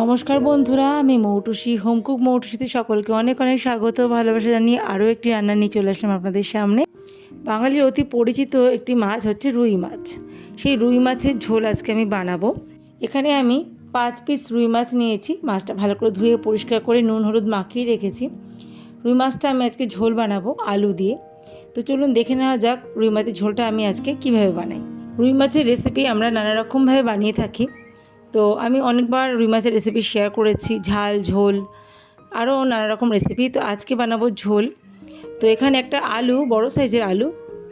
নমস্কার বন্ধুরা, আমি মৌটুসি হোমকুক মৌটুসিতে সকলকে অনেক অনেক স্বাগত ভালোবাসা জানিয়ে আরও একটি রান্না নিয়ে চলে আসলাম আপনাদের সামনে। বাঙালির অতি পরিচিত একটি মাছ হচ্ছে রুই মাছ। সেই রুই মাছের ঝোল আজকে আমি বানাবো। এখানে আমি 5 পিস রুই মাছ নিয়েছি। মাছটা ভালো করে ধুয়ে পরিষ্কার করে নুন হলুদ মাখিয়ে রেখেছি। রুই মাছটা আমি আজকে ঝোল বানাবো আলু দিয়ে। তো চলুন দেখে নেওয়া যাক রুই মাছের ঝোলটা আমি আজকে কিভাবে বানাই। রুই মাছের রেসিপি আমরা নানা রকমভাবে বানিয়ে থাকি। তো আমি অনেকবার রুই মাছের রেসিপি শেয়ার করেছি, ঝাল, ঝোল, আরও নানা রকম রেসিপি। তো আজকে বানাবো ঝোল। তো এখানে একটা আলু, বড় সাইজের আলু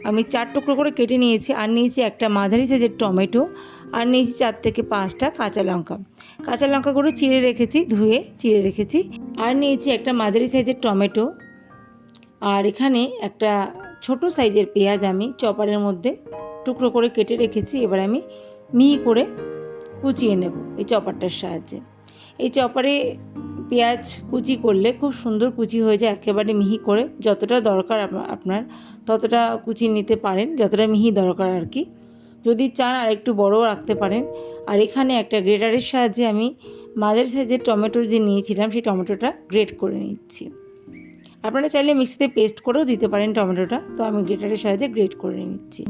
আমি 4 টুকরো করে কেটে নিয়েছি, আর নিয়েছি একটা মাঝারি সাইজের টমেটো, আর নিয়েছি 4 থেকে 5টা কাঁচা লঙ্কা। কাঁচা লঙ্কাগুলো চিড়ে রেখেছি, ধুয়ে চিড়ে রেখেছি। আর নিয়েছি একটা মাঝারি সাইজের টমেটো, আর এখানে একটা ছোট সাইজের পেঁয়াজ আমি চপারের মধ্যে টুকরো করে কেটে রেখেছি। এবার আমি মিহি করে কুচিয়ে নেব এই চপারটার সাহায্যে। এই চপারে পেঁয়াজ কুচি করলে খুব সুন্দর কুচি হয়ে যায়, একেবারে মিহি করে। যতটা দরকার আপনার ততটা কুচি নিতে পারেন, যতটা মিহি দরকার আর কি। যদি চান আর একটু বড়ও রাখতে পারেন। আর এখানে একটা গ্রেটারের সাহায্যে আমি মাঝারি সাইজের টমেটো যে নিয়েছিলাম সেই টমেটোটা গ্রেট করে নিচ্ছি। আপনারা চাইলে মিক্সিতে পেস্ট করেও দিতে পারেন টমেটোটা, তো আমি গ্রেটারের সাহায্যে গ্রেট করে নিচ্ছি।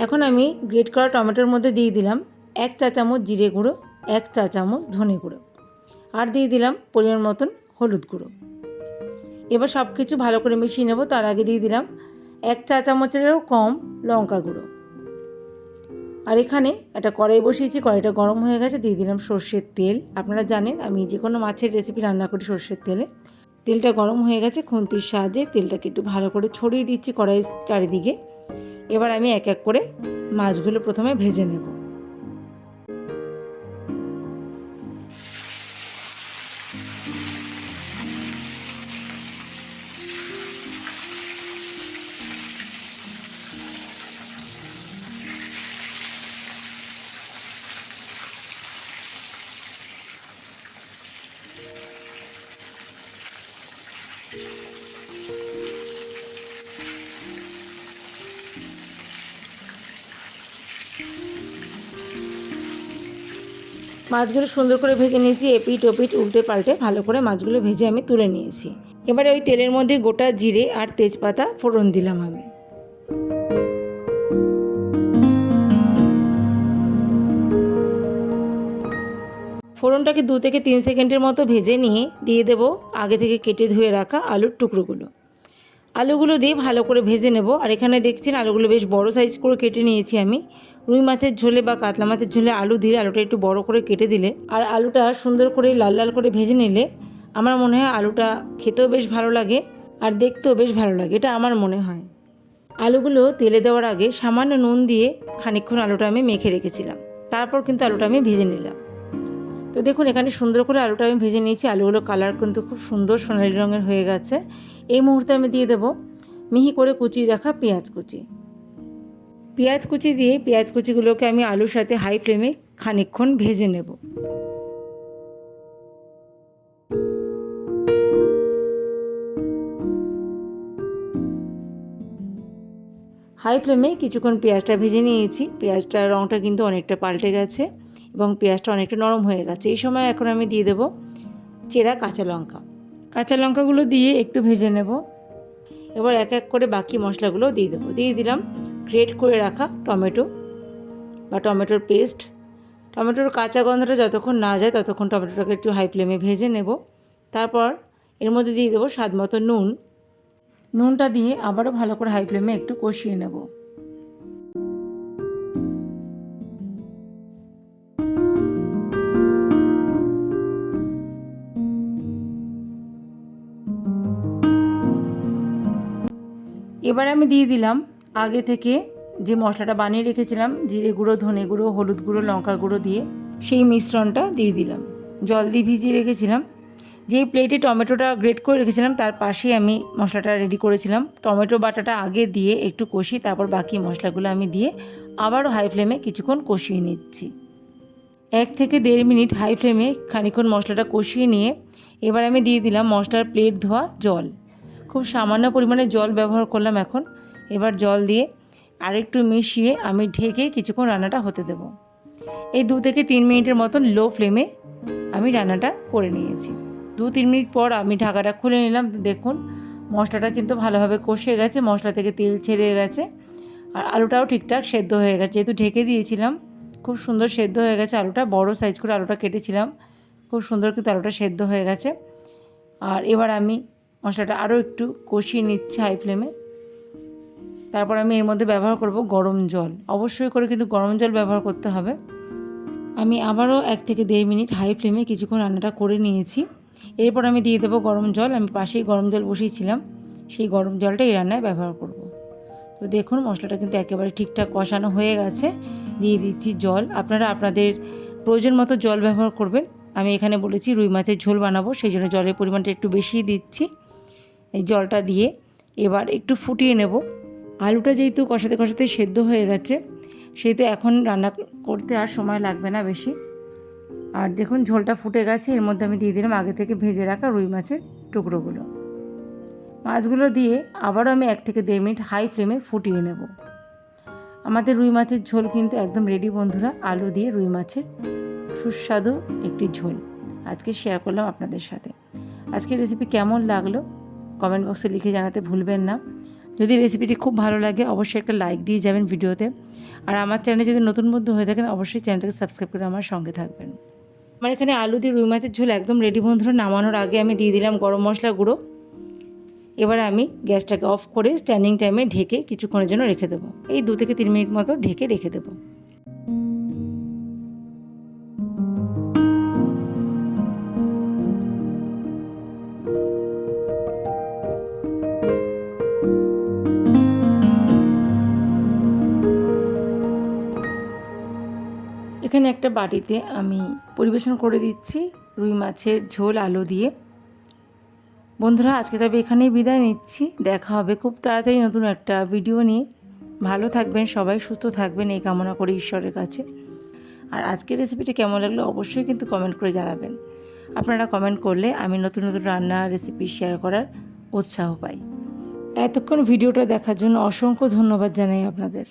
এখন আমি গ্রেট করা টমেটোর মধ্যে দিয়ে দিলাম 1 চা চামচ জিরে গুঁড়ো, 1 চা চামচ ধনে গুঁড়ো, আর দিয়ে দিলাম পরিমাণ মতন হলুদ গুঁড়ো। এবার সব কিছু ভালো করে মিশিয়ে নেব। তার আগে দিয়ে দিলাম 1 চা চামচেরও কম লঙ্কা গুঁড়ো। আর এখানে একটা কড়াই বসিয়েছি, কড়াইটা গরম হয়ে গেছে, দিয়ে দিলাম সর্ষের তেল। আপনারা জানেন আমি যে কোনো মাছের রেসিপি রান্না করি সর্ষের তেলে। তেলটা গরম হয়ে গেছে, খুন্তির সাহায্যে তেলটাকে একটু ভালো করে ছড়িয়ে দিচ্ছি কড়াইয়ের চারিদিকে। এবার আমি এক এক করে মাছগুলো প্রথমে ভেজে নেব। মাছগুলো সুন্দর করে ভেজে নিয়েছি, এপিট ওপিট উল্টে পাল্টে ভালো করে মাছগুলো ভেজে আমি তুলে নিয়েছি। এবারে ওই তেলের মধ্যে গোটা জিরে আর তেজপাতা ফোড়ন দিলাম আমি। ফোড়নটাকে 2 থেকে 3 সেকেন্ডের মতো ভেজে নিয়ে দিয়ে দেব আগে থেকে কেটে ধুয়ে রাখা আলুর টুকরোগুলো। আলুগুলো দিয়ে ভালো করে ভেজে নেব। আর এখানে দেখছেন আলুগুলো বেশ বড় সাইজ করে কেটে নিয়েছি আমি। রুই মাছের ঝোলে বা কাতলা মাছের ঝোলে আলু দিলে, আলুটা একটু বড় করে কেটে দিলে আর আলুটা সুন্দর করে লাল লাল করে ভেজে নিলে আমার মনে হয় আলুটা খেতেও বেশ ভালো লাগে আর দেখতেও বেশ ভালো লাগে, এটা আমার মনে হয়। আলুগুলো তেলে দেওয়ার আগে সামান্য নুন দিয়ে খানিকক্ষণ আলুটা আমি মেখে রেখেছিলাম, তারপর কিন্তু আলুটা আমি ভেজে নিলাম। তো দেখুন এখানে সুন্দর করে আলুটা আমি ভেজে নিয়েছি। আলুগুলো কালার কিন্তু খুব সুন্দর সোনালি রঙের হয়ে গেছে। এই মুহূর্তে আমি দিয়ে দেব মিহি করে কুচিয়ে রাখা পেঁয়াজ কুচি। পেঁয়াজ কুচি দিয়ে পেঁয়াজ কুচিগুলোকে আমি আলুর সাথে হাই ফ্লেমে খানিকক্ষণ ভেজে নেব। হাই ফ্লেমে কিছুক্ষণ পেঁয়াজটা ভেজে নিয়েছি। পেঁয়াজটার রঙটা কিন্তু অনেকটা পাল্টে গেছে এবং পেঁয়াজটা অনেকটা নরম হয়ে গেছে। এই সময় এখন আমি দিয়ে দেব চেরা কাঁচা লঙ্কা। কাঁচা লঙ্কাগুলো দিয়ে একটু ভেজে নেব। এবার এক এক করে বাকি মশলাগুলো দিয়ে দেবো। দিয়ে দিলাম গ্রেট করে রাখা টমেটো বা টমেটোর পেস্ট। টমেটোর কাঁচা গন্ধটা যতক্ষণ না যায় ততক্ষণ টমেটোটাকে একটু হাই ফ্লেমে ভেজে নেব। তারপর এর মধ্যে দিয়ে দেবো স্বাদ মতো নুন। নুনটা দিয়ে আবারও ভালো করে হাই ফ্লেমে একটু কষিয়ে নেব। এবার আমি দিয়ে দিলাম আগে থেকে যে মশলাটা বানিয়ে রেখেছিলাম, জিরে গুঁড়ো, ধনে গুঁড়ো, হলুদ গুঁড়ো, লঙ্কা গুঁড়ো দিয়ে সেই মিশ্রণটা দিয়ে দিলাম। জল দিয়ে ভিজিয়ে রেখেছিলাম। যেই প্লেটে টমেটোটা গ্রেট করে রেখেছিলাম তার পাশেই আমি মশলাটা রেডি করেছিলাম। টমেটো বাটাটা আগে দিয়ে একটু কষি, তারপর বাকি মশলাগুলো আমি দিয়ে আবারও হাই ফ্লেমে কিছুক্ষণ কষিয়ে নিচ্ছি। 1 থেকে 1.5 মিনিট হাই ফ্লেমে খানিকক্ষণ মশলাটা কষিয়ে নিয়ে এবার আমি দিয়ে দিলাম মশলার প্লেট ধোয়া জল। খুব সামান্য পরিমাণে জল ব্যবহার করলাম এখন। এবার জল দিয়ে আরেকটু মিশিয়ে আমি ঢেকে কিছুক্ষণ রান্নাটা হতে দেব। এই 2 থেকে 3 মিনিটের মতন লো ফ্লেমে আমি রান্নাটা করে নিয়েছি। 2-3 মিনিট পর আমি ঢাকাটা খুলে নিলাম। দেখুন মশলাটা কিন্তু ভালোভাবে কষে গেছে, মশলা থেকে তেল ছেড়ে গেছে আর আলুটাও ঠিকঠাক সেদ্ধ হয়ে গেছে। যেহেতু ঢেকে দিয়েছিলাম খুব সুন্দর সেদ্ধ হয়ে গেছে আলুটা। বড় সাইজ করে আলুটা কেটেছিলাম, খুব সুন্দর কিন্তু আলুটা সেদ্ধ হয়ে গেছে। আর এবার আমি মশলাটা আরও একটু কষিয়ে নিচ্ছি হাই ফ্লেমে। তারপর আমি এর মধ্যে ব্যবহার করব গরম জল। অবশ্যই করে কিন্তু গরম জল ব্যবহার করতে হবে। আমি আবারও 1 থেকে 1.5 মিনিট হাই ফ্লেমে কিছুক্ষণ রান্নাটা করে নিয়েছি। এরপর আমি দিয়ে দেবো গরম জল। আমি পাশেই গরম জল বসিয়েছিলাম, সেই গরম জলটা এই রান্নায় ব্যবহার করব। তো দেখুন মশলাটা কিন্তু একেবারে ঠিকঠাক কষানো হয়ে গেছে। দিয়ে দিচ্ছি জল। আপনারা আপনাদের প্রয়োজন মতো জল ব্যবহার করবেন। আমি এখানে বলেছি রুই মাছের ঝোল বানাবো, সেই জন্য জলের পরিমাণটা একটু বেশিই দিচ্ছি। এই জলটা দিয়ে এবার একটু ফুটিয়ে নেব। আলুটা যেহেতু কষাতে কষাতে সেদ্ধ হয়ে গেছে, সেহেতু এখন রান্না করতে আর সময় লাগবে না বেশি। আর দেখুন ঝোলটা ফুটে গেছে। এর মধ্যে আমি দিয়ে দিলাম আগে থেকে ভেজে রাখা রুই মাছের টুকরোগুলো। মাছগুলো দিয়ে আবারও আমি 1 থেকে 1.5 মিনিট হাই ফ্লেমে ফুটিয়ে নেব। আমাদের রুই মাছের ঝোল কিন্তু একদম রেডি বন্ধুরা। আলু দিয়ে রুই মাছের সুস্বাদু একটি ঝোল আজকে শেয়ার করলাম আপনাদের সাথে। আজকের রেসিপি কেমন লাগলো কমেন্ট বক্সে লিখে জানাতে ভুলবেন না। যদি রেসিপিটি খুব ভালো লাগে অবশ্যই একটা লাইক দিয়ে যাবেন ভিডিওতে। আর আমার চ্যানেলে যদি নতুন বন্ধু হয়ে থাকেন অবশ্যই চ্যানেলটাকে সাবস্ক্রাইব করে আমার সঙ্গে থাকবেন। আমার এখানে আলু দিয়ে রুই মাছের ঝোল একদম রেডি বন্ধুরা। নামানোর আগে আমি দিয়ে দিলাম গরম মশলা গুঁড়ো। এবার আমি গ্যাসটাকে অফ করে স্ট্যান্ডিং টাইমে ঢেকে কিছুক্ষণের জন্য রেখে দেবো। এই 2 থেকে 3 মিনিট মতো ঢেকে রেখে দেবো। এখানে একটা বাটিতে আমি পরিবেশন করে দিচ্ছি রুই মাছের ঝোল আলু দিয়ে। বন্ধুরা আজকে তবে এখানেই বিদায় নিচ্ছি। দেখা হবে খুব তাড়াতাড়ি নতুন একটা ভিডিও নিয়ে। ভালো থাকবেন সবাই, সুস্থ থাকবেন এই কামনা করি ঈশ্বরের কাছে। আর আজকের রেসিপিটা কেমন লাগলো অবশ্যই কিন্তু কমেন্ট করে জানাবেন। আপনারা কমেন্ট করলে আমি নতুন নতুন রান্না রেসিপি শেয়ার করার উৎসাহ পাই। এতক্ষণ ভিডিওটা দেখার জন্য অসংখ্য ধন্যবাদ জানাই আপনাদের।